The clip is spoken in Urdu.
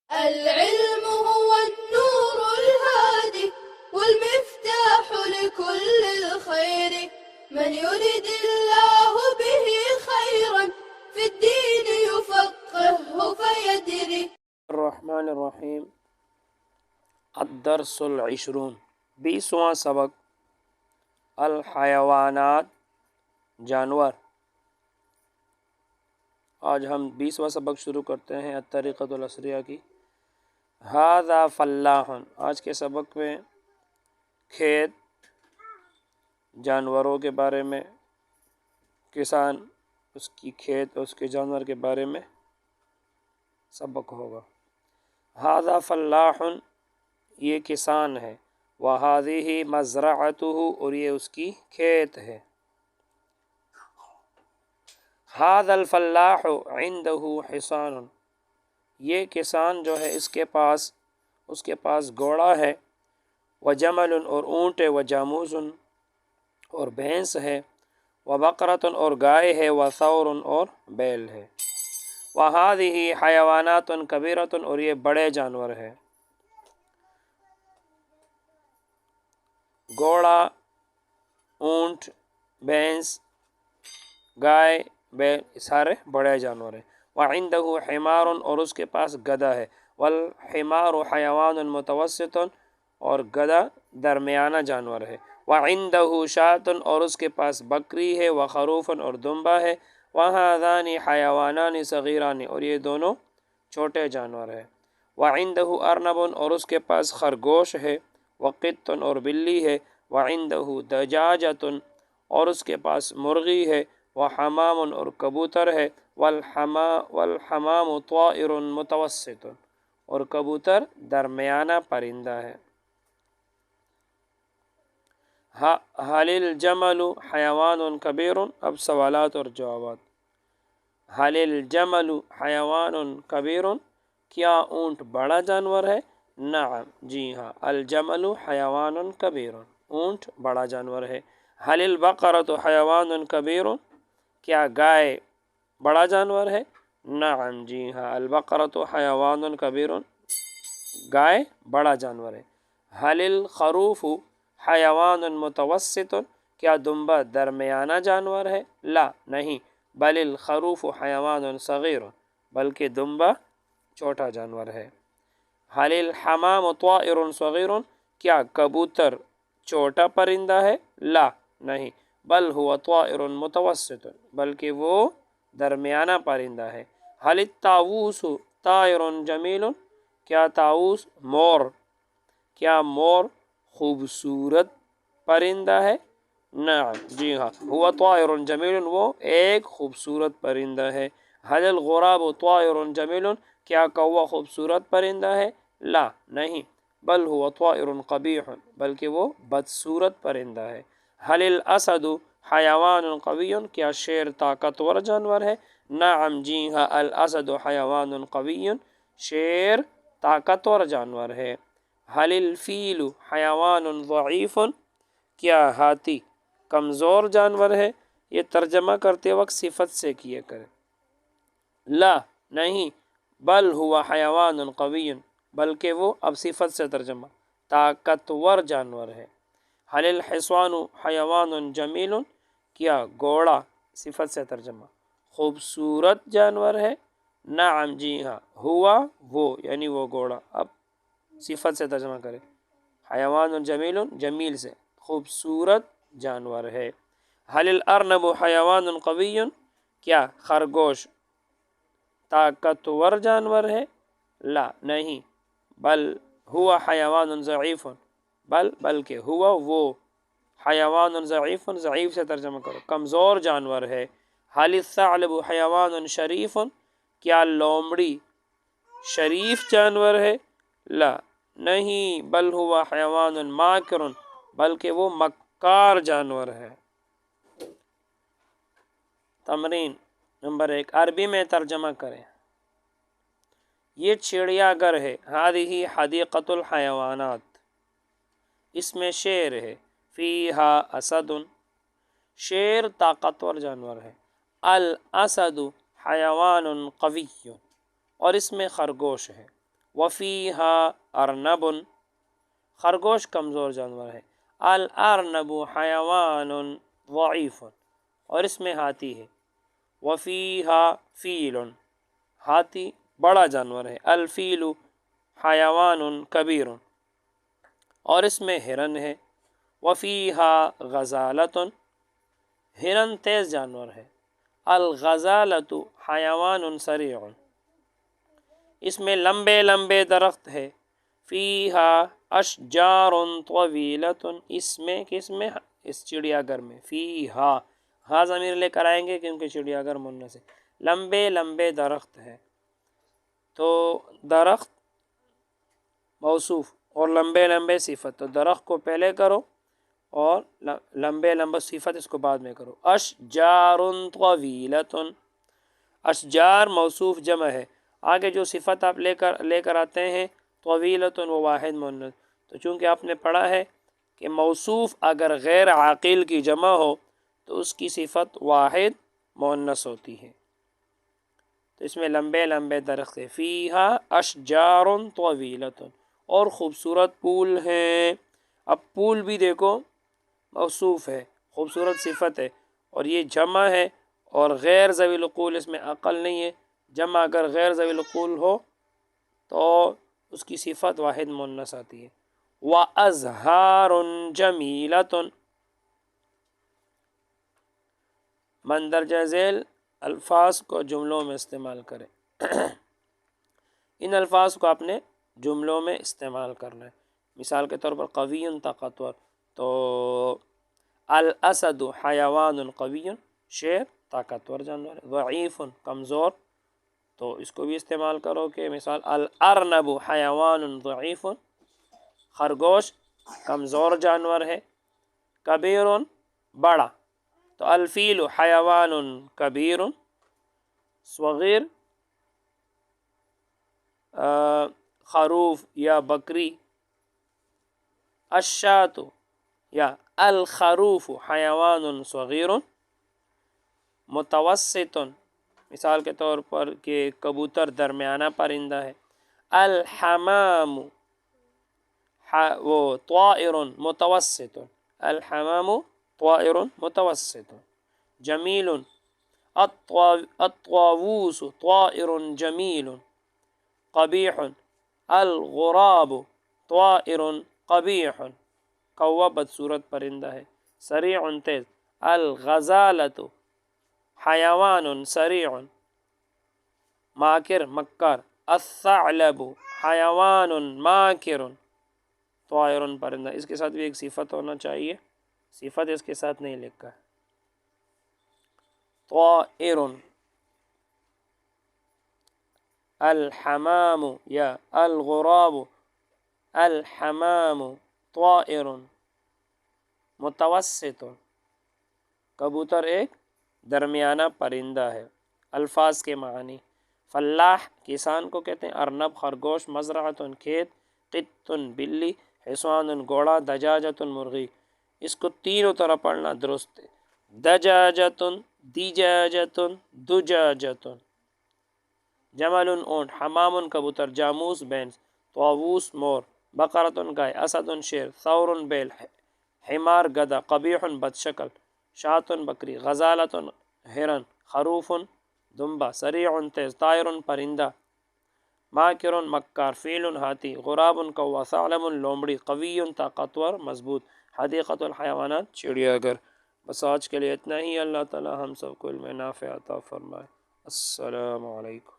العلم هو النور الهادي والمفتاح لكل الخير، من يرد الله به خيرا في الدين يفقهه فيدري. الرحمن الرحیم الدرس العشرون 20واں سبق الحیوانات جانور۔ آج ہم 20واں سبق شروع کرتے ہیں الطریقۃ العصریہ کی۔ ھذا فلاح، آج کے سبق میں کھیت جانوروں کے بارے میں، کسان اس کی کھیت اور اس کے جانور کے بارے میں سبق ہوگا۔ ھذا فلاح، یہ کسان ہے، وَهَذِهِ مَزْرَعَتُهُ، اور یہ اس کی کھیت ہے۔ ھذا الفلاح عندہ حصان، یہ کسان جو ہے اس کے پاس گھوڑا ہے، وجمل، اور اونٹ ہے، وجاموس، اور بھینس ہے، وبقرۃ، اور گائے ہے، وثور، اور بیل ہے۔ وَهَذِهِ حیوانات کبیرۃ، اور یہ بڑے جانور ہے۔ گھوڑا، اونٹ، بھینس، گائے، بیل، سارے بڑے جانور ہیں۔ وَعِندَهُ حمار، اور اس کے پاس گدھا ہے۔ والحمار حیوان متوسط، اور گدھا درمیانہ جانور ہے۔ وَعِندَهُ شاة، اور اس کے پاس بکری ہے، وخروف، اور دمبا ہے۔ وَهَذَانِ حیوانان صغیران، اور یہ دونوں چھوٹے جانور ہیں۔ وَعِندَهُ أَرْنَبٌ، اور اس کے پاس خرگوش ہے، وقط، اور بلی ہے۔ وَعِندَهُ دجاجۃ، اور اس کے پاس مرغی ہے، وحمام، اور کبوتر ہے۔ والحمام طائر متوسط، اور کبوتر درمیانہ پرندہ ہے۔ هل الجمل حیوان کبیر، اب سوالات اور جوابات۔ هل الجمل حیوان کبیر، کیا اونٹ بڑا جانور ہے؟ نعم، جی ہاں، الجمل حیوان کبیر، اونٹ بڑا جانور ہے۔ هل البقرۃ حیوان کبیر، کیا گائے بڑا جانور ہے؟ نعم، جی ہاں، البقرۃ حیوان کبیر، گائے بڑا جانور ہے۔ هل الخروف حیوان متوسط، کیا دمبا درمیانہ جانور ہے؟ لا، نہیں، بل الخروف حیوان صغیر، بلکہ دمبا چھوٹا جانور ہے۔ هل الحمام طائر صغیر، کیا کبوتر چھوٹا پرندہ ہے؟ لا، نہیں، بل هو طائر متوسط، بلکہ وہ درمیانہ پرندہ ہے۔ هل الطاووس طائر جمیل، کیا طاووس کیا مور خوبصورت پرندہ ہے؟ نعم، جی ہاں، هو طائر جمیل، وہ ایک خوبصورت پرندہ ہے۔ هل الغراب طائر جمیل، کیا کوا خوبصورت پرندہ ہے؟ لا، نہیں، بل هو طائر قبیح، بلکہ وہ بدصورت پرندہ ہے۔ هل الاسد حیوان قوی، کیا شیر طاقتور جانور ہے؟ نعم، جی ہاں، الاسد حیوان قوی، شیر طاقتور جانور ہے۔ هل الفیل حیوان ضعیف، کیا ہاتھی کمزور جانور ہے؟ یہ ترجمہ کرتے وقت صفت سے کیا کرے۔ لا، نہیں، بل ہوا حیوان قوی، بلکہ وہ، اب صفت سے ترجمہ، طاقتور جانور ہے۔ هل الحصان حیوان جمیل، کیا گھوڑا، صفت سے ترجمہ، خوبصورت جانور ہے؟ نعم، جی ہاں، ہوا، وہ، یعنی وہ گھوڑا، اب صفت سے ترجمہ کرے، حیوان جمیل، جمیل سے خوبصورت جانور ہے۔ هل الارنب حیوان قوی، کیا خرگوش طاقتور جانور ہے؟ لا، نہیں، بل ہوا حیوان ضعیف، بلکہ ہوا، وہ، حیوان ضعیف، ضعیف سے ترجمہ کرو، کمزور جانور ہے۔ هل الثعلب حیوان شریف، کیا لومڑی شریف جانور ہے؟ لا، نہیں، بل ہوا حیوان ماکر، بلکہ وہ مکار جانور ہے۔ تمرین نمبر 1، عربی میں ترجمہ کریں۔ یہ چڑیا گھر ہے، هذه حدیقۃ الحیوانات، اس میں شیر ہے، فیہا اسد، شیر طاقتور جانور ہے، الاسد حیوان قوی، اور اس میں خرگوش ہے، وفیہا ارنب، خرگوش کمزور جانور ہے. الارنب حیوان ضعیف، اور اس میں ہاتھی ہے. وفیہا فیل، ہاتھی بڑا جانور ہے. الفیل حیوان کبیر، اور اس میں ہرن ہے. وفیہا غزالۃ، ہرن تیز جانور ہے. الغزالۃ حیوان سریع، اس میں لمبے لمبے درخت ہے. فیہا اشجار طویلۃ، اس میں کس میں؟ اس چڑیا گھر میں. فیہا، ہاں ضمیر لے کر آئیں گے کیونکہ چڑیا گھر مونس ہے. لمبے لمبے درخت ہے، تو درخت موصوف اور لمبے لمبے صفت، تو درخت کو پہلے کرو اور لمبے لمبے صفت اس کو بعد میں کرو. اشجار طویلۃ، اشجار موصوف جمع ہے، آگے جو صفت آپ لے کر آتے ہیں طویلۃ و واحد مؤنث. تو چونکہ آپ نے پڑھا ہے کہ موصوف اگر غیر عاقل کی جمع ہو تو اس کی صفت واحد مؤنث ہوتی ہے. تو اس میں لمبے لمبے درخت ہے. فیہا اشجار طویلۃ، اور خوبصورت پھول ہیں. اب پھول بھی دیکھو موصوف ہے، خوبصورت صفت ہے، اور یہ جمع ہے اور غیر ذوی العقول اس میں عقل نہیں ہے. جمع اگر غیر ذوی العقول ہو تو اس کی صفت واحد مؤنث آتی ہے. وَأَزْهَارٌ جَمِيلَةٌ، مندرجہ ذیل الفاظ کو جملوں میں استعمال کریں. ان الفاظ کو آپ نے جملوں میں استعمال کرنا ہے. مثال کے طور پر قوی طاقتور، تو الاسد حیوان قوی، شیر طاقتور جانور. ضعیف کمزور، تو اس کو بھی استعمال کرو کہ مثال الارنب حیوان ضعیف، خرگوش کمزور جانور ہے. کبیر بڑا، تو الفیل حیوان کبیر. صغیر خروف یا بکری. الشاۃ یا الخروف حیوان صغیر. متوسط، مثال کے طور پر کہ کبوتر درمیانہ پرندہ ہے. الحمام وہ طائر متوسط، الحمام طائر متوسط. جمیل الطاووس طائر جمیل. قبیح الغراب طائر قبیح، کوّا بدصورت پرندہ ہے. سریع تیز. الغزالۃ حیوان سریع. ماکر مکار. الثعلب حیوان ماکر. طائر پرندہ، اس کے ساتھ بھی ایک صفت ہونا چاہیے، صفت اس کے ساتھ نہیں لکھا. طائر. الحمام یا الغراب. الحمام طائر متوسط، کبوتر ایک درمیانہ پرندہ ہے. الفاظ کے معنی: فلاح کسان کو کہتے ہیں. ارنب خرگوش. مزرعۃ کھیت. قط بلی. حصان گھوڑا. دجاجۃ مرغی. اس کو تینوں طرح پڑھنا درست ہے. دجاجۃ، دیجاجۃ، دجاجۃ. جمل اونٹ. حمام کبوتر. جاموس بینس. طاووس مور. بقرۃ گائے. اسد شیر. ثور بیل. حمار گدھا. قبیح بدشکل. شاۃ بکری. غزالۃ ہرن. خروف دمبا. سریع تیز. طائر پرندہ. ماکر مکار. فیل ہاتھی. غراب کوّا. ثعلب لومڑی. قوی طاقتور مضبوط. حدیقۃ الحیوانات چڑیا گھر. بس آج کے لیے اتنا ہی. اللہ تعالی ہم سب کو علم نافع عطا فرمائے. السلام علیکم.